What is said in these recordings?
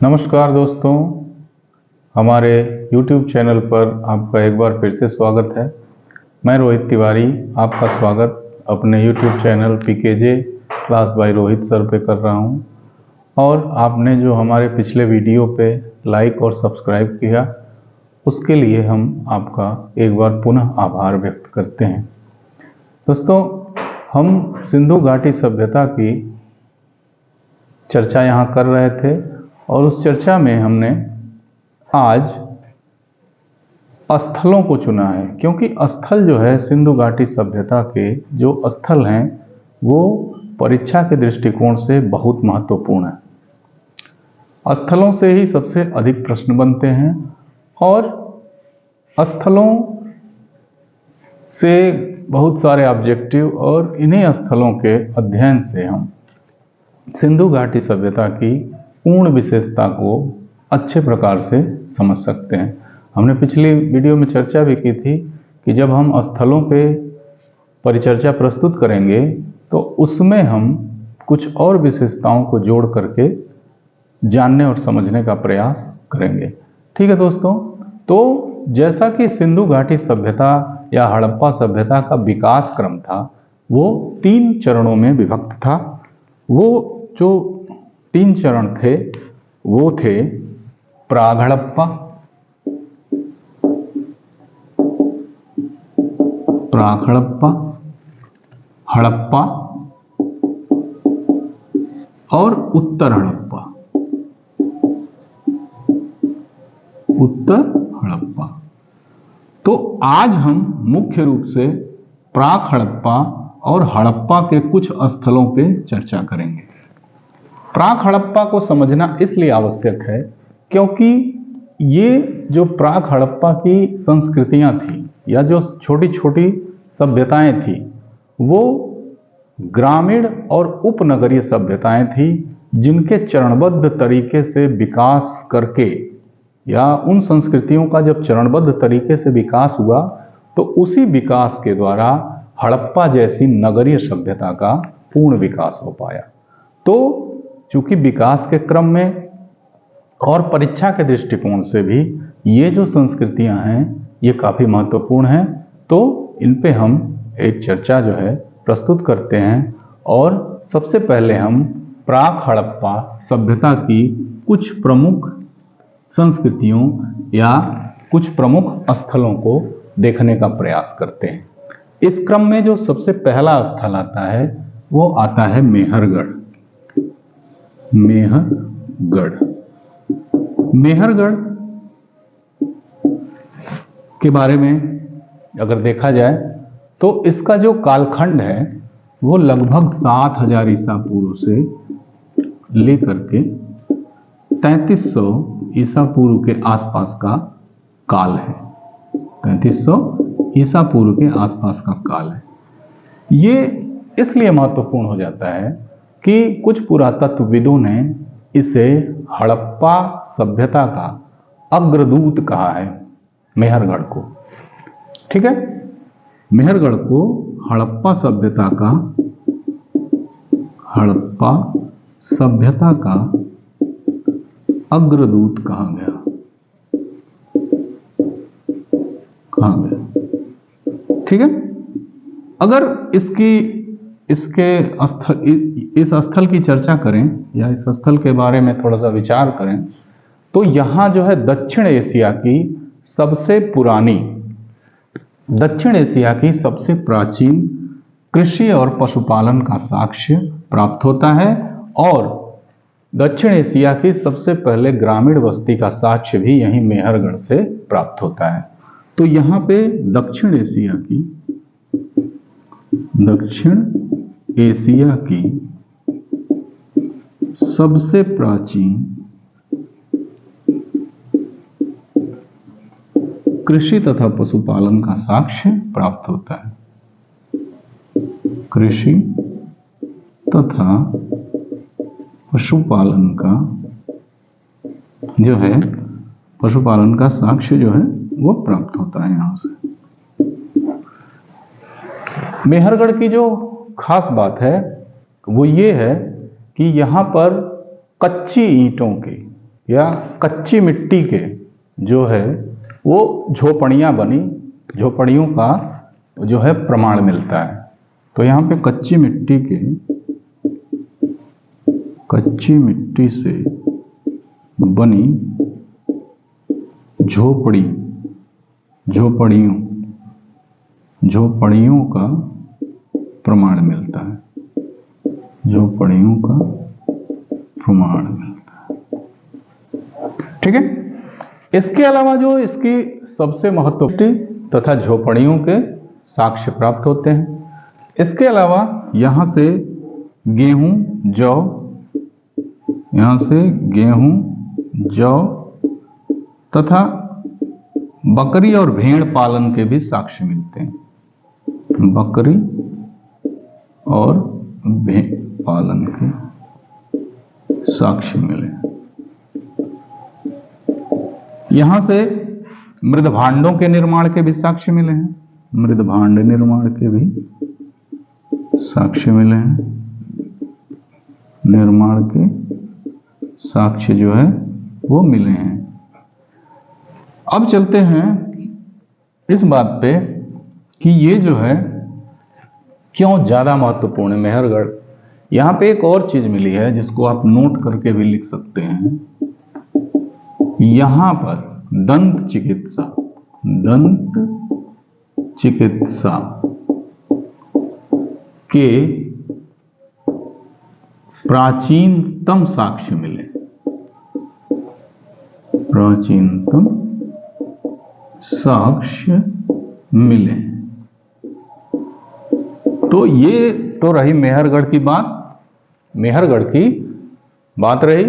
नमस्कार दोस्तों, हमारे YouTube चैनल पर आपका एक बार फिर से स्वागत है। मैं रोहित तिवारी आपका स्वागत अपने YouTube channel PKJ class by Rohit sir पे कर रहा हूं। और आपने जो हमारे पिछले वीडियो पे लाइक और सब्सक्राइब किया उसके लिए हम आपका एक बार पुनः आभार व्यक्त करते हैं। दोस्तों, हम सिंधु घाटी सभ्यता की चर्चा यहाँ कर रहे थे और उस चर्चा में हमने आज स्थलों को चुना है, क्योंकि स्थल जो है सिंधु घाटी सभ्यता के जो स्थल हैं वो परीक्षा के दृष्टिकोण से बहुत महत्वपूर्ण है। स्थलों से ही सबसे अधिक प्रश्न बनते हैं और स्थलों से बहुत सारे ऑब्जेक्टिव और इन्हीं स्थलों के अध्ययन से हम सिंधु घाटी सभ्यता की पूर्ण विशेषता को अच्छे प्रकार से समझ सकते हैं। हमने पिछली वीडियो में चर्चा भी की थी कि जब हम स्थलों पे परिचर्चा प्रस्तुत करेंगे तो उसमें हम कुछ और विशेषताओं को जोड़ करके जानने और समझने का प्रयास करेंगे। ठीक है दोस्तों, तो जैसा कि सिंधु घाटी सभ्यता या हड़प्पा सभ्यता का विकास क्रम था वो 3 चरणों में विभक्त था। वो जो 3 चरण थे वो थे प्राग हड़प्पा, हड़प्पा और उत्तर हड़प्पा। तो आज हम मुख्य रूप से प्राग हड़प्पा और हड़प्पा के कुछ स्थलों पे चर्चा करेंगे। प्राग हड़प्पा को समझना इसलिए आवश्यक है क्योंकि ये जो प्राग हड़प्पा की संस्कृतियां थी या जो छोटी छोटी सभ्यताएं थी वो ग्रामीण और उपनगरीय सभ्यताएं थी, जिनके चरणबद्ध तरीके से विकास करके या उन संस्कृतियों का जब चरणबद्ध तरीके से विकास हुआ तो उसी विकास के द्वारा हड़प्पा जैसी नगरीय सभ्यता का पूर्ण विकास हो पाया। तो चूंकि विकास के क्रम में और परीक्षा के दृष्टिकोण से भी ये जो संस्कृतियां हैं ये काफ़ी महत्वपूर्ण हैं, तो इन पे हम एक चर्चा जो है प्रस्तुत करते हैं। और सबसे पहले हम प्राग हड़प्पा सभ्यता की कुछ प्रमुख संस्कृतियों या कुछ प्रमुख स्थलों को देखने का प्रयास करते हैं। इस क्रम में जो सबसे पहला स्थल आता है वो आता है मेहरगढ़। मेहरगढ़ के बारे में अगर देखा जाए तो इसका जो कालखंड है वो लगभग 7000 ईसा पूर्व से लेकर के 3300 ईसा पूर्व के आसपास का काल है। 3300 ईसा पूर्व के आसपास का काल है। ये इसलिए महत्वपूर्ण हो जाता है कि कुछ पुरातत्वविदों ने इसे हड़प्पा सभ्यता का अग्रदूत कहा है, मेहरगढ़ को। ठीक है, मेहरगढ़ को हड़प्पा सभ्यता का अग्रदूत कहा गया। ठीक है, अगर इस स्थल की चर्चा करें या इस स्थल के बारे में थोड़ा सा विचार करें तो यहाँ जो है दक्षिण एशिया की सबसे प्राचीन कृषि और पशुपालन का साक्ष्य प्राप्त होता है और दक्षिण एशिया की सबसे पहले ग्रामीण बस्ती का साक्ष्य भी यहीं मेहरगढ़ से प्राप्त होता है। तो यहाँ पे दक्षिण एशिया की सबसे प्राचीन कृषि तथा पशुपालन का साक्ष्य प्राप्त होता है। कृषि तथा पशुपालन का साक्ष्य जो है वो प्राप्त होता है यहां से। मेहरगढ़ की जो खास बात है वो ये है कि यहाँ पर कच्ची ईंटों के या कच्ची मिट्टी के जो है वो झोपड़ियाँ बनी, झोपड़ियों का जो है प्रमाण मिलता है। तो यहाँ पे कच्ची मिट्टी से बनी झोपड़ियों का प्रमाण मिलता है, झोपड़ियों का प्रमाण मिलता है। ठीक है। इसके अलावा जो इसकी सबसे महत्वपूर्ण तथा झोपड़ियों के साक्ष्य प्राप्त होते हैं। इसके अलावा यहाँ से गेहूं, जौ तथा बकरी और भेड़ पालन के भी साक्ष्य मिलते हैं। बकरी और भेड़ पालन के साक्ष्य मिले। यहां से मृदभांडों के निर्माण के भी साक्ष्य मिले हैं, मृदभांड निर्माण के भी साक्ष्य मिले हैं। निर्माण के साक्ष्य जो है वो मिले हैं। अब चलते हैं इस बात पे कि ये जो है क्यों ज्यादा महत्वपूर्ण है मेहरगढ़। यहां पे एक और चीज मिली है जिसको आप नोट करके भी लिख सकते हैं। यहां पर दंत चिकित्सा के प्राचीनतम साक्ष्य मिले, प्राचीनतम साक्ष्य मिले। तो ये तो रही मेहरगढ़ की बात रही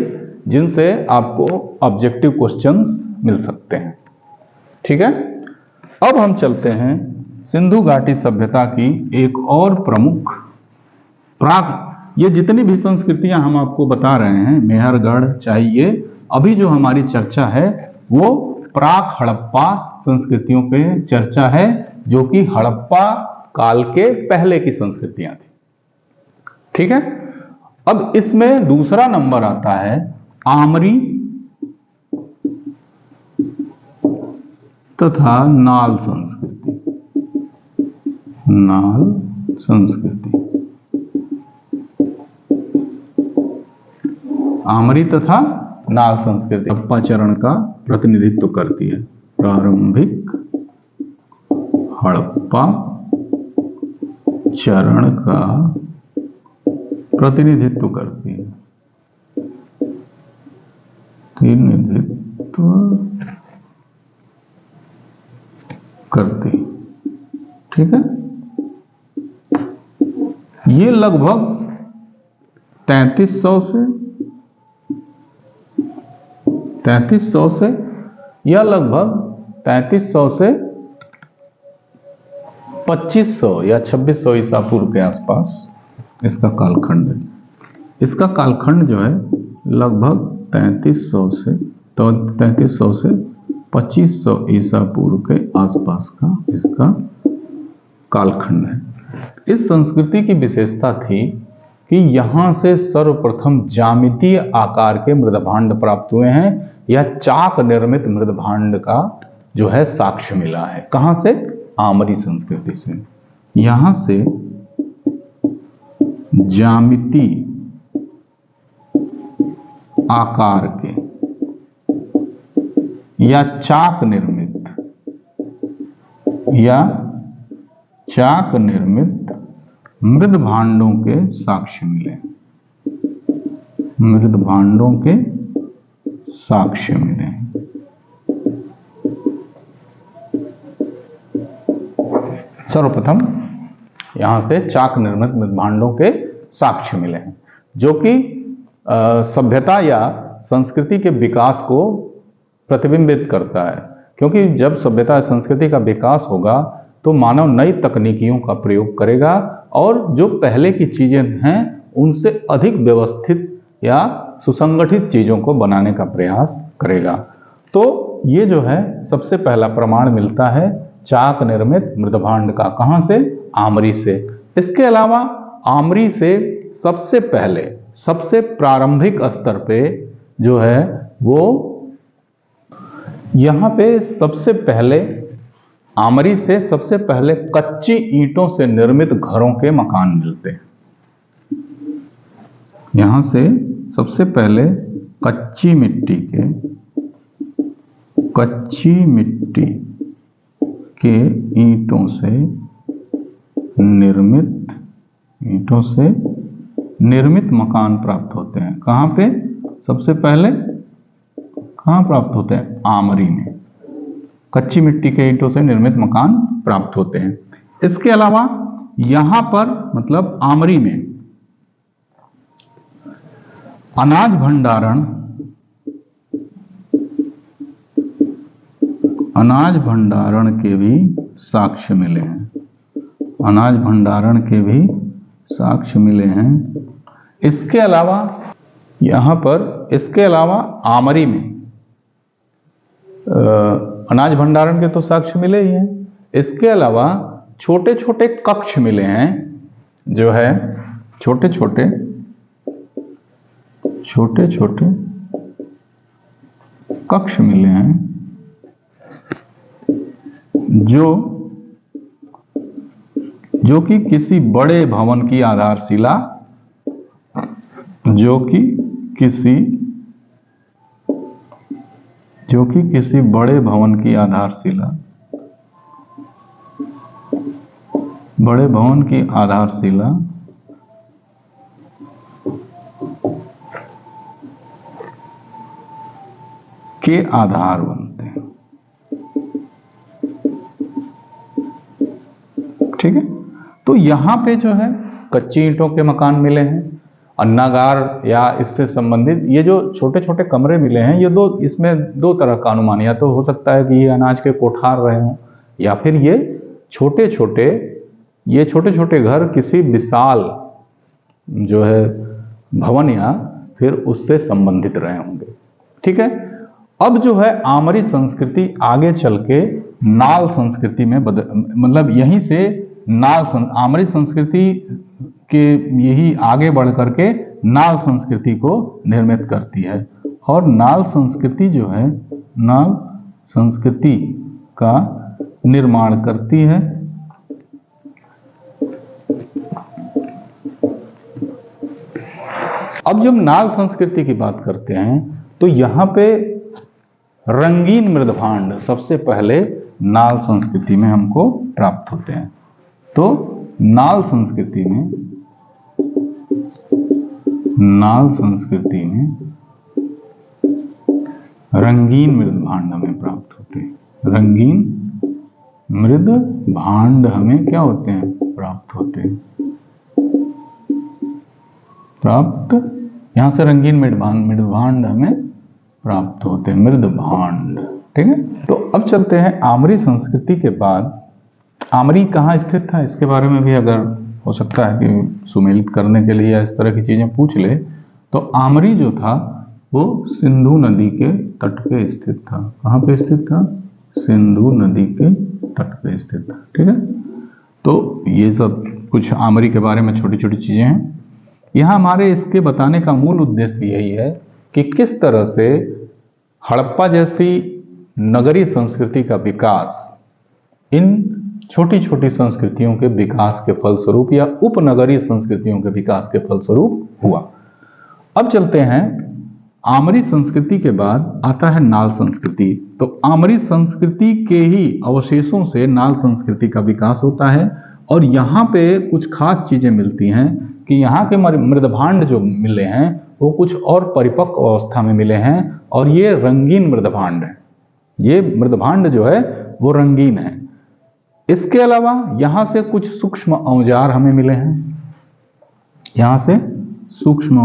जिनसे आपको ऑब्जेक्टिव क्वेश्चंस मिल सकते हैं। ठीक है। अब हम चलते हैं सिंधु घाटी सभ्यता की एक और प्रमुख ये जितनी भी संस्कृतियां हम आपको बता रहे हैं, मेहरगढ़ चाहिए, अभी जो हमारी चर्चा है वो प्राक हड़प्पा संस्कृतियों पे चर्चा है, जो कि हड़प्पा काल के पहले की संस्कृतियां थी। ठीक है। अब इसमें दूसरा नंबर आता है आमरी तथा नाल संस्कृति। आमरी तथा नाल संस्कृति हड़प्पा चरण का प्रतिनिधित्व करती है। प्रारंभिक हड़प्पा चरण का प्रतिनिधित्व करती है। ठीक है। ये लगभग 3300 से या लगभग 3300 से 2500 या 2600 ईसा पूर्व के आसपास इसका कालखंड है। इसका कालखंड जो है लगभग 3300 से 2500 ईसा पूर्व के आसपास का इसका कालखंड है। इस संस्कृति की विशेषता थी कि यहां से सर्वप्रथम ज्यामितीय आकार के मृदभांड प्राप्त हुए हैं, या चाक निर्मित मृदभांड का जो है साक्ष्य मिला है। कहां से? आमरी संस्कृति से। यहां से ज्यामितीय आकार के या चाक निर्मित मृदभांडों के साक्ष्य मिले, मृदभांडों के साक्ष्य मिले। सर्वप्रथम यहां से चाक निर्मित मृदभांडों के साक्ष्य मिले हैं, जो कि सभ्यता या संस्कृति के विकास को प्रतिबिंबित करता है। क्योंकि जब सभ्यता या संस्कृति का विकास होगा तो मानव नई तकनीकियों का प्रयोग करेगा और जो पहले की चीजें हैं उनसे अधिक व्यवस्थित या सुसंगठित चीजों को बनाने का प्रयास करेगा। तो ये जो है सबसे पहला प्रमाण मिलता है चाक निर्मित मृदभांड का। कहां से? आमरी से। इसके अलावा आमरी से सबसे पहले, सबसे प्रारंभिक स्तर पे जो है वो यहाँ पे सबसे पहले आमरी से सबसे पहले कच्ची ईंटों से निर्मित घरों के मकान मिलते हैं। यहां से सबसे पहले कच्ची मिट्टी के ईंटों से निर्मित मकान प्राप्त होते हैं। कहां पे सबसे पहले कहां प्राप्त होते हैं? आमरी में कच्ची मिट्टी के ईंटों से निर्मित मकान प्राप्त होते हैं। इसके अलावा यहां पर मतलब आमरी में अनाज भंडारण के भी साक्ष्य मिले हैं। इसके अलावा आमरी में अनाज भंडारण के तो साक्ष्य मिले ही हैं। इसके अलावा छोटे छोटे कक्ष मिले हैं, जो है छोटे छोटे कक्ष मिले हैं, जो कि किसी बड़े भवन की आधारशिला के आधार बनते हैं। ठीक है, तो यहां पे जो है कच्ची ईंटों के मकान मिले हैं, अन्नागार या इससे संबंधित ये जो छोटे छोटे कमरे मिले हैं, ये इसमें दो तरह का अनुमान, या तो हो सकता है कि ये अनाज के कोठार रहे हों, या फिर ये छोटे छोटे घर किसी विशाल जो है भवन या फिर उससे संबंधित रहे होंगे। ठीक है, अब जो है आमरी संस्कृति आगे चल के नाल संस्कृति में मतलब यहीं से आमरी संस्कृति के यही आगे बढ़ करके नाल संस्कृति को निर्मित करती है। और नाल संस्कृति जो है नाल संस्कृति का निर्माण करती है। अब जब नाल संस्कृति की बात करते हैं तो यहाँ पे रंगीन मृदभांड सबसे पहले नाल संस्कृति में हमको प्राप्त होते हैं। तो नाल संस्कृति में रंगीन मृदभांड हमें प्राप्त होते हैं। रंगीन मृदभांड हमें क्या होते हैं? प्राप्त होते हैं। यहां से रंगीन मृदभांड हमें प्राप्त होते हैं, मृदभांड। ठीक है, तो अब चलते हैं आमरी संस्कृति के बाद। आमरी कहाँ स्थित था इसके बारे में भी अगर हो सकता है कि सुमेलित करने के लिए या इस तरह की चीजें पूछ ले, तो आमरी जो था वो सिंधु नदी के तट पे स्थित था। कहाँ पे स्थित था? सिंधु नदी के तट पे स्थित था। ठीक है, तो ये सब कुछ आमरी के बारे में छोटी छोटी चीजें हैं। यहाँ हमारे इसके बताने का मूल उद्देश्य यही है कि किस तरह से हड़प्पा जैसी नगरीय संस्कृति का विकास इन छोटी छोटी संस्कृतियों के विकास के फलस्वरूप या उपनगरीय संस्कृतियों के विकास के फलस्वरूप हुआ। अब चलते हैं आमरी संस्कृति के बाद आता है नाल संस्कृति। तो आमरी संस्कृति के ही अवशेषों से नाल संस्कृति का विकास होता है और यहाँ पे कुछ खास चीजें मिलती हैं कि यहाँ के मृदभांड जो मिले हैं वो कुछ और परिपक्व अवस्था में मिले हैं और ये रंगीन मृदभांड है। ये मृदभांड जो है वो रंगीन है। इसके अलावा यहाँ से कुछ सूक्ष्म औजार हमें मिले हैं। यहाँ से सूक्ष्म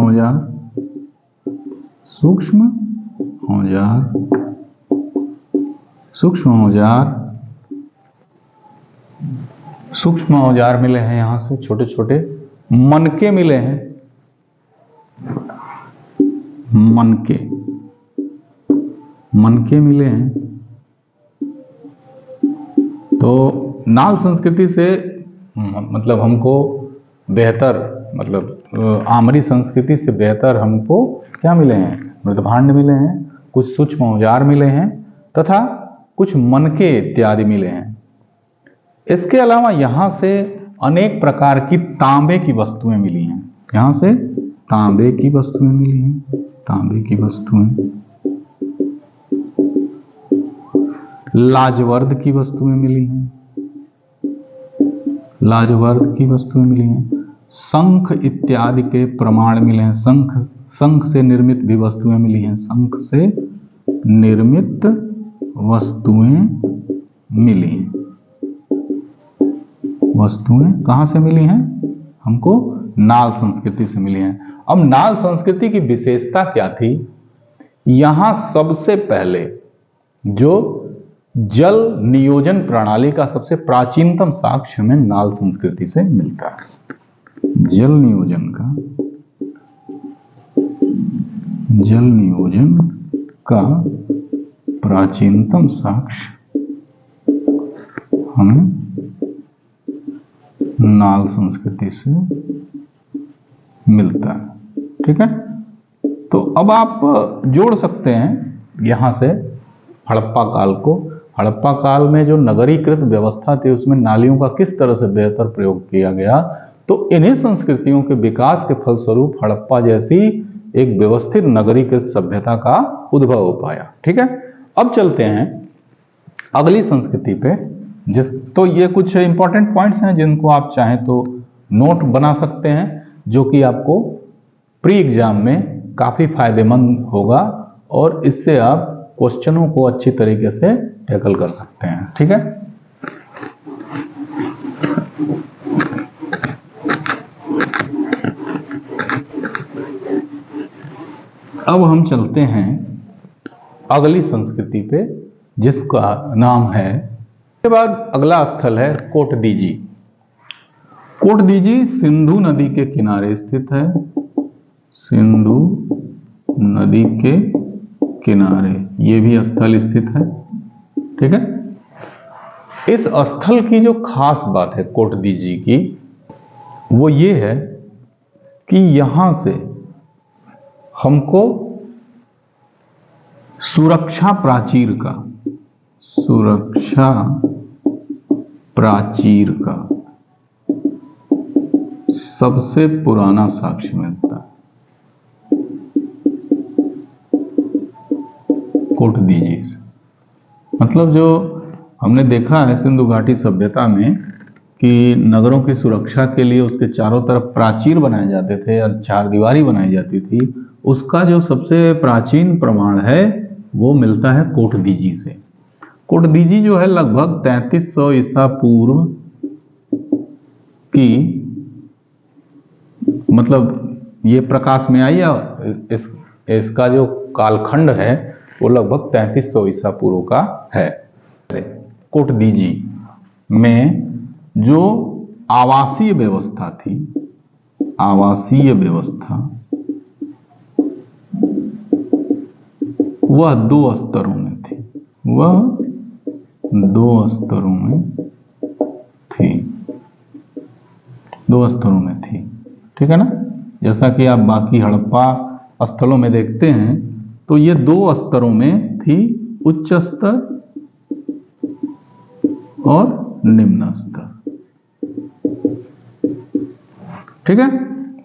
औजार मिले हैं। यहाँ से छोटे छोटे मनके मिले हैं। मनके मिले हैं। तो नाल संस्कृति से मतलब हमको बेहतर, मतलब आमरी संस्कृति से बेहतर हमको क्या मिले हैं? मृदभांड मिले हैं कुछ सूक्ष्म औजार मिले हैं तथा कुछ मनके इत्यादि मिले हैं। इसके अलावा यहां से अनेक प्रकार की तांबे की वस्तुएं मिली हैं। यहां से तांबे की वस्तुएं मिली हैं, तांबे की वस्तुएं, लाजवर्द की वस्तुएं मिली हैं, लाजवर्द की वस्तुएं मिली हैं, शंख इत्यादि के प्रमाण मिले हैं। शंख से निर्मित भी वस्तुएं मिली हैं, शंख से निर्मित वस्तुएं मिली हैं। वस्तुएं कहां से मिली हैं? हमको नाल संस्कृति से मिली हैं। अब नाल संस्कृति की विशेषता क्या थी? यहां सबसे पहले जो जल नियोजन प्रणाली का सबसे प्राचीनतम साक्ष्य हमें नाल संस्कृति से मिलता है। जल नियोजन का प्राचीनतम साक्ष्य हमें नाल संस्कृति से मिलता है। ठीक है, तो अब आप जोड़ सकते हैं यहां से हड़प्पा काल को। हड़प्पा काल में जो नगरीकृत व्यवस्था थी उसमें नालियों का किस तरह से बेहतर प्रयोग किया गया, तो इन्हीं संस्कृतियों के विकास के फलस्वरूप हड़प्पा जैसी एक व्यवस्थित नगरीकृत सभ्यता का उद्भव हो पाया। ठीक है, अब चलते हैं अगली संस्कृति पे। तो ये कुछ इंपॉर्टेंट पॉइंट्स हैं जिनको आप चाहें तो नोट बना सकते हैं, जो कि आपको प्री एग्जाम में काफी फायदेमंद होगा और इससे आप क्वेश्चनों को अच्छी तरीके से टैकल कर सकते हैं। ठीक है, अब हम चलते हैं अगली संस्कृति पे जिसका नाम है, इसके बाद अगला स्थल है कोटदीजी। कोटदीजी सिंधु नदी के किनारे स्थित है, सिंधु नदी के किनारे ये भी स्थल स्थित है। ठीक है, इस स्थल की जो खास बात है कोटदीजी की, वो ये है कि यहां से हमको सुरक्षा प्राचीर का सबसे पुराना साक्ष्य मिलता है कोटदीजी से। मतलब जो हमने देखा है सिंधु घाटी सभ्यता में कि नगरों की सुरक्षा के लिए उसके चारों तरफ प्राचीर बनाए जाते थे और चारदीवारी बनाई जाती थी, उसका जो सबसे प्राचीन प्रमाण है वो मिलता है कोटदीजी से। कोटदीजी जो है लगभग 3300 ईसा पूर्व की, मतलब ये प्रकाश में आई या इसका जो कालखंड है वो लगभग 3300 ईसा पूर्व का है। कोटदीजी में जो आवासीय व्यवस्था थी, आवासीय व्यवस्था वह 2 स्तरों में थी, वह 2 स्तरों में थी, 2 स्तरों में थी। ठीक है ना, जैसा कि आप बाकी हड़प्पा स्थलों में देखते हैं तो ये 2 स्तरों में थी, उच्च स्तर और निम्न स्तर। ठीक है,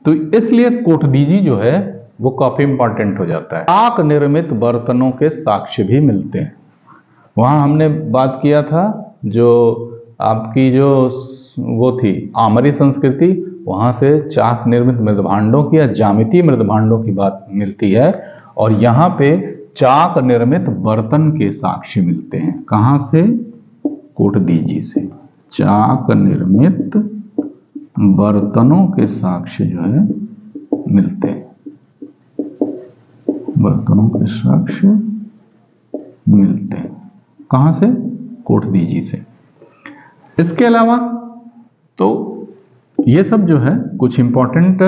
तो इसलिए कोटदीजी जो है वो काफी इंपॉर्टेंट हो जाता है। ताक निर्मित बर्तनों के साक्ष्य भी मिलते हैं। वहां हमने बात किया था जो आपकी जो वो थी आमरी संस्कृति, वहां से चाक निर्मित मृदभांडों की या ज्यामितीय मृदभांडों की बात मिलती है, और यहाँ पे चाक निर्मित बर्तन के साक्ष्य मिलते हैं। कहां से? कोटदीजी से चाक निर्मित बर्तनों के साक्ष्य जो है मिलते हैं, बर्तनों के साक्ष्य मिलते हैं। कहां से? कोटदीजी से। इसके अलावा तो ये सब जो है कुछ इंपॉर्टेंट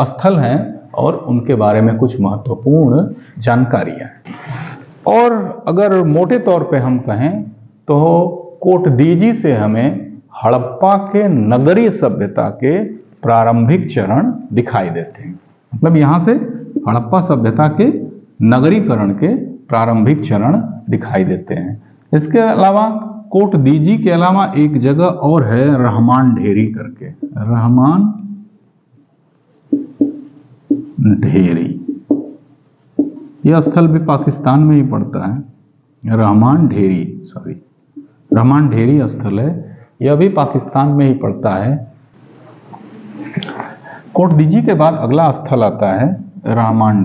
स्थल हैं और उनके बारे में कुछ महत्वपूर्ण जानकारियां हैं। और अगर मोटे तौर पे हम कहें तो कोटदीजी से हमें हड़प्पा के नगरीय सभ्यता के प्रारंभिक चरण दिखाई देते हैं। मतलब यहां से हड़प्पा सभ्यता के नगरीकरण के प्रारंभिक चरण दिखाई देते हैं। इसके अलावा कोटदीजी के अलावा एक जगह और है रहमान ढेरी करके, रहमान ढेरी, यह स्थल भी पाकिस्तान में ही पड़ता है। रहमान ढेरी स्थल है, यह भी पाकिस्तान में ही पड़ता है। कोटदीजी के बाद अगला स्थल आता है रहमान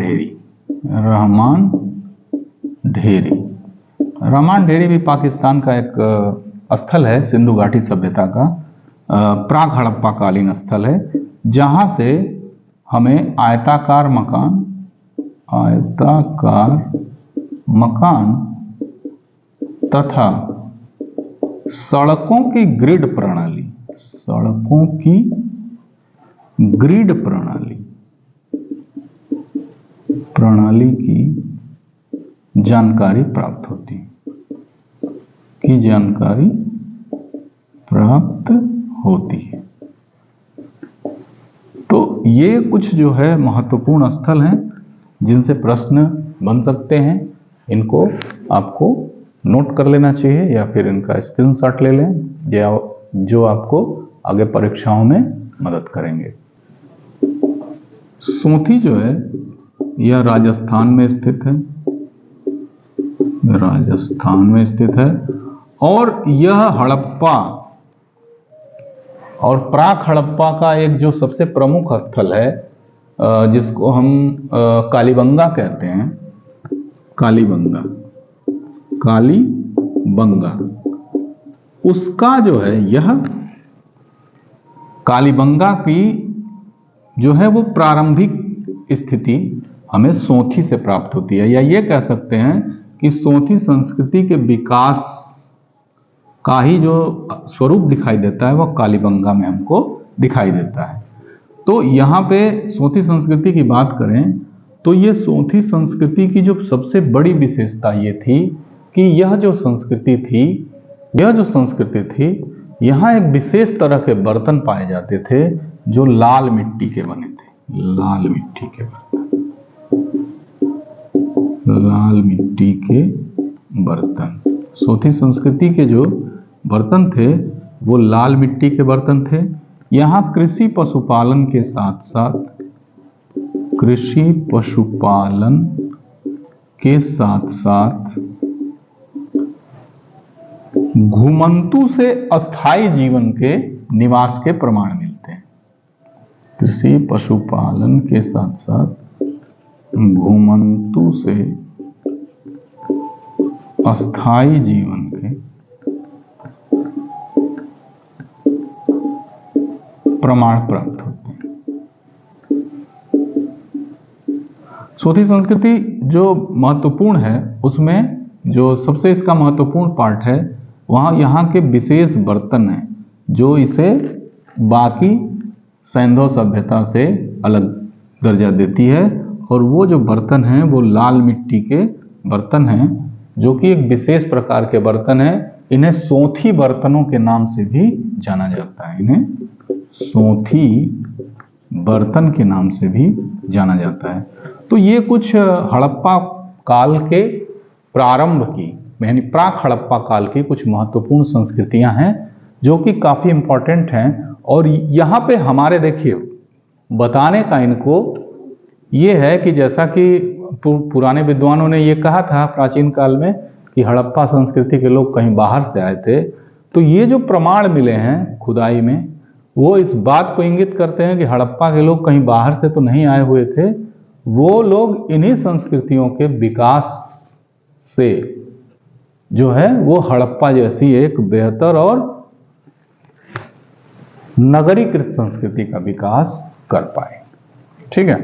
ढेरी भी पाकिस्तान का एक स्थल है, सिंधु घाटी सभ्यता का प्राक हड़प्पा कालीन स्थल है, जहां से हमें आयताकार मकान तथा सड़कों की ग्रिड प्रणाली की जानकारी प्राप्त होती है। तो ये कुछ जो है महत्वपूर्ण स्थल हैं जिनसे प्रश्न बन सकते हैं। इनको आपको नोट कर लेना चाहिए या फिर इनका स्क्रीनशॉट ले लें, या जो आपको आगे परीक्षाओं में मदद करेंगे। सोंथी जो है यह राजस्थान में स्थित है और यह हड़प्पा और प्राक हड़प्पा का एक जो सबसे प्रमुख स्थल है, जिसको हम कालीबंगा कहते हैं, कालीबंगा, उसका जो है यह कालीबंगा की जो है वो प्रारंभिक स्थिति हमें सोंथी से प्राप्त होती है, या ये कह सकते हैं कि सोंथी संस्कृति के विकास का ही जो स्वरूप दिखाई देता है वह कालीबंगा में हमको दिखाई देता है। तो यहाँ पे सोंथी संस्कृति की बात करें तो ये सोंथी संस्कृति की जो सबसे बड़ी विशेषता ये थी कि यह जो संस्कृति थी यहाँ एक विशेष तरह के बर्तन पाए जाते थे जो लाल मिट्टी के बने थे, लाल मिट्टी के बर्तन। सोंथी संस्कृति के जो बर्तन थे वो लाल मिट्टी के बर्तन थे। यहाँ कृषि पशुपालन के साथ साथ घुमंतु से अस्थायी जीवन के निवास के प्रमाण मिलते हैं। कृषि पशुपालन के साथ साथ घुमंतु से अस्थायी जीवन के प्रमाण प्राप्त होते हैं। सोंथी संस्कृति जो महत्वपूर्ण है उसमें जो सबसे इसका महत्वपूर्ण पार्ट है वहाँ यहाँ के विशेष बर्तन हैं जो इसे बाकी सैंधव सभ्यता से अलग दर्जा देती है, और वो जो बर्तन हैं वो लाल मिट्टी के बर्तन हैं जो कि एक विशेष प्रकार के बर्तन हैं। इन्हें सोंथी बर्तनों के नाम से भी जाना जाता है, इन्हें सोंथी बर्तन के नाम से भी जाना जाता है। तो ये कुछ हड़प्पा काल के प्रारंभ की यानी प्राक हड़प्पा काल की कुछ महत्वपूर्ण संस्कृतियां हैं जो कि काफ़ी इम्पोर्टेंट हैं। और यहाँ पे हमारे देखिए बताने का इनको ये है कि जैसा कि पुराने विद्वानों ने ये कहा था प्राचीन काल में कि हड़प्पा संस्कृति के लोग कहीं बाहर से आए थे, तो ये जो प्रमाण मिले हैं खुदाई में वो इस बात को इंगित करते हैं कि हड़प्पा के लोग कहीं बाहर से तो नहीं आए हुए थे, वो लोग इन्हीं संस्कृतियों के विकास से जो है वो हड़प्पा जैसी एक बेहतर और नगरीकृत संस्कृति का विकास कर पाए। ठीक है,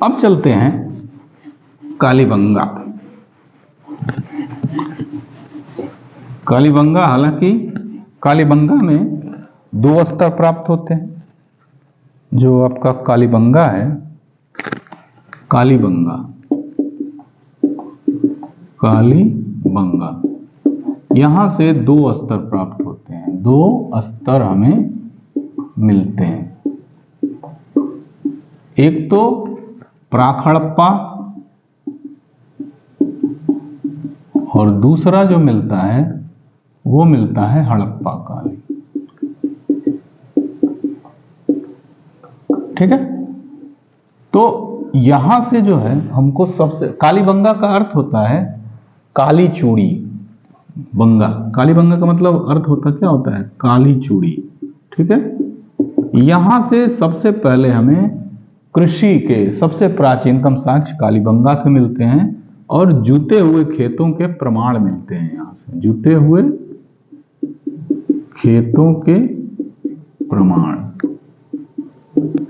अब चलते हैं कालीबंगा। कालीबंगा, हालांकि कालीबंगा में 2 स्तर प्राप्त होते हैं। जो आपका कालीबंगा है, कालीबंगा यहां से 2 स्तर प्राप्त होते हैं, 2 स्तर हमें मिलते हैं। एक तो प्राक हड़प्पा और दूसरा जो मिलता है वो मिलता है हड़प्पा काल। ठीक है, तो यहां से जो है हमको सबसे, कालीबंगा का अर्थ होता है काली चूड़ी। बंगा, कालीबंगा का मतलब अर्थ होता क्या होता है? काली चूड़ी। ठीक है, यहां से सबसे पहले हमें कृषि के सबसे प्राचीनतम साक्ष्य कालीबंगा से मिलते हैं और जुते हुए खेतों के प्रमाण मिलते हैं। यहां से जुते हुए खेतों के प्रमाण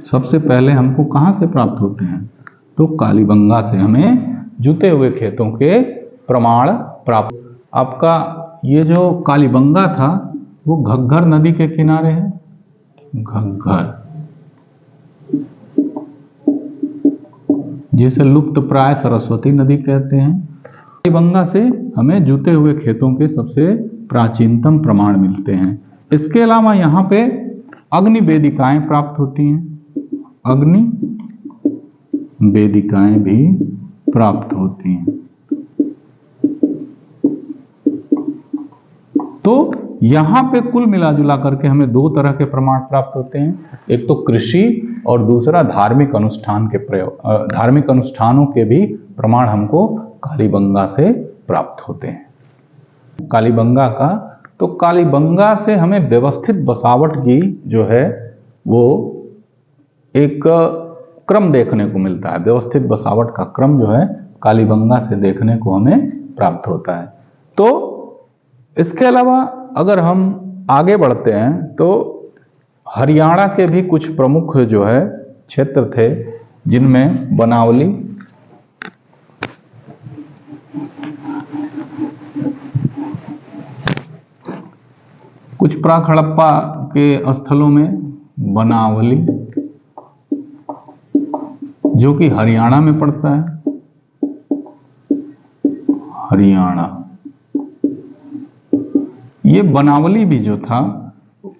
सबसे पहले हमको कहां से प्राप्त होते हैं? तो कालीबंगा से हमें जुते हुए खेतों के प्रमाण प्राप्त। आपका ये जो कालीबंगा था वो घग्गर नदी के किनारे है। घग्गर, जिसे लुप्त प्राय सरस्वती नदी कहते हैं। कालीबंगा से हमें जुते हुए खेतों के सबसे प्राचीनतम प्रमाण मिलते हैं। इसके अलावा यहाँ पे अग्नि वेदिकाएं प्राप्त होती हैं। अग्नि वेदिकाएं भी प्राप्त होती हैं। तो यहां पे कुल मिला जुला करके हमें दो तरह के प्रमाण प्राप्त होते हैं, एक तो कृषि और दूसरा धार्मिक अनुष्ठान के प्रयोग, धार्मिक अनुष्ठानों के भी प्रमाण हमको कालीबंगा से प्राप्त होते हैं। कालीबंगा का, तो कालीबंगा से हमें व्यवस्थित बसावट की जो है वो एक क्रम देखने को मिलता है। व्यवस्थित बसावट का क्रम जो है कालीबंगा से देखने को हमें प्राप्त होता है। तो इसके अलावा अगर हम आगे बढ़ते हैं तो हरियाणा के भी कुछ प्रमुख जो है क्षेत्र थे, जिनमें बनावली, कुछ प्राक हड़प्पा के स्थलों में बनावली जो कि हरियाणा में पड़ता है। हरियाणा, ये बनावली भी जो था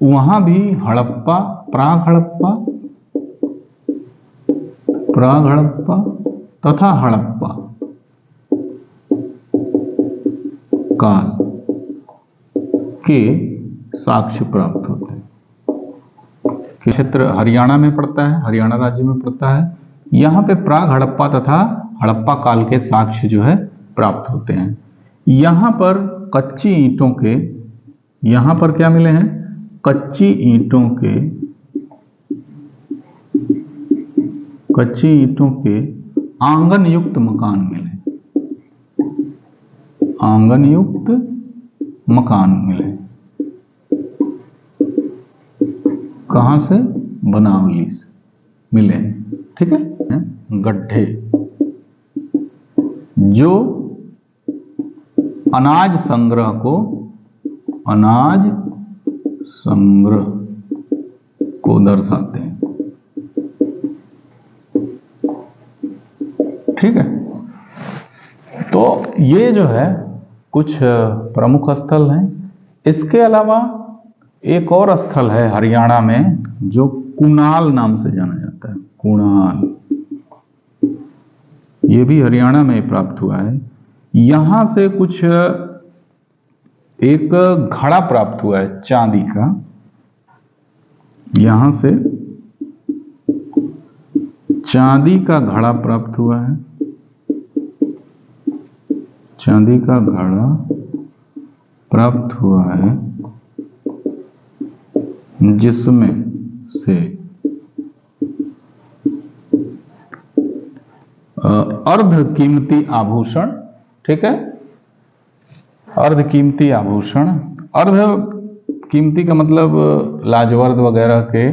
वहां भी हड़प्पा, प्राक हड़प्पा तथा हड़प्पा काल के साक्ष्य प्राप्त होते हैं। क्षेत्र हरियाणा में पड़ता है, हरियाणा राज्य में पड़ता है। यहाँ पे प्राग हड़प्पा तथा हड़प्पा काल के साक्ष्य जो है प्राप्त होते हैं। यहाँ पर कच्ची ईंटों के, यहाँ पर क्या मिले हैं? कच्ची ईंटों के आंगन युक्त मकान मिले। आंगन युक्त मकान मिले। कहां से? बनावली से मिले। ठीक है, गड्ढे जो अनाज संग्रह को दर्शाते हैं। ठीक है, तो ये जो है कुछ प्रमुख स्थल हैं। इसके अलावा एक और स्थल है हरियाणा में जो कुणाल नाम से जाना जाता है। कुणाल, ये भी हरियाणा में प्राप्त हुआ है। यहां से कुछ एक घड़ा प्राप्त हुआ है चांदी का। यहां से चांदी का घड़ा प्राप्त हुआ है। चांदी का घड़ा प्राप्त हुआ है जिसमें से अर्ध कीमती आभूषण, ठीक है, अर्ध कीमती आभूषण, अर्ध कीमती का मतलब लाजवर्द वगैरह के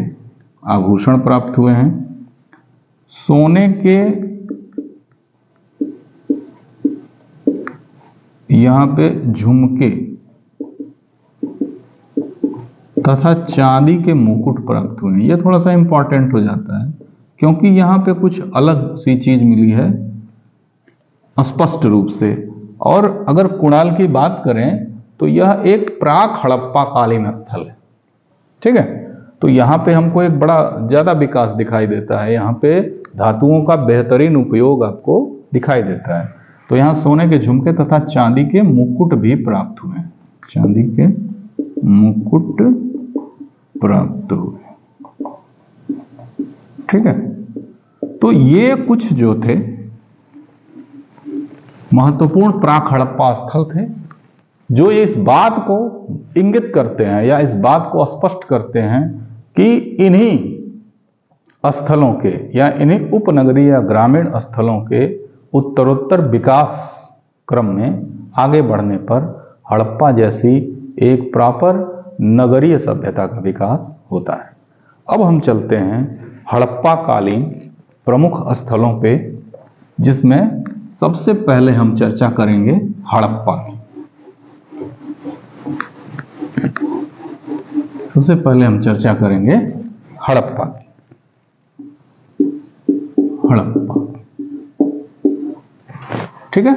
आभूषण प्राप्त हुए हैं। सोने के यहाँ पे झुमके तथा चांदी के मुकुट प्राप्त हुए हैं। यह थोड़ा सा इंपॉर्टेंट हो जाता है क्योंकि यहाँ पे कुछ अलग सी चीज मिली है स्पष्ट रूप से। और अगर कुणाल की बात करें तो यह एक प्राक हड़प्पा कालीन स्थल है। ठीक है, तो यहाँ पे हमको एक बड़ा ज्यादा विकास दिखाई देता है। यहाँ पे धातुओं का बेहतरीन उपयोग आपको दिखाई देता है। तो यहां सोने के झुमके तथा चांदी के मुकुट भी प्राप्त हुए। चांदी के मुकुट प्राप्त हुए। ठीक है, तो ये कुछ जो थे महत्वपूर्ण प्राक हड़प्पा स्थल थे, जो इस बात को इंगित करते हैं या इस बात को स्पष्ट करते हैं कि इन्हीं स्थलों के या इन्हीं उपनगरीय या ग्रामीण स्थलों के उत्तरोत्तर विकास क्रम में आगे बढ़ने पर हड़प्पा जैसी एक प्रॉपर नगरीय सभ्यता का विकास होता है। अब हम चलते हैं हड़प्पा कालीन प्रमुख स्थलों पे, जिसमें सबसे पहले हम चर्चा करेंगे हड़प्पा की। सबसे पहले हम चर्चा करेंगे हड़प्पा की। हड़प्पा, ठीक है।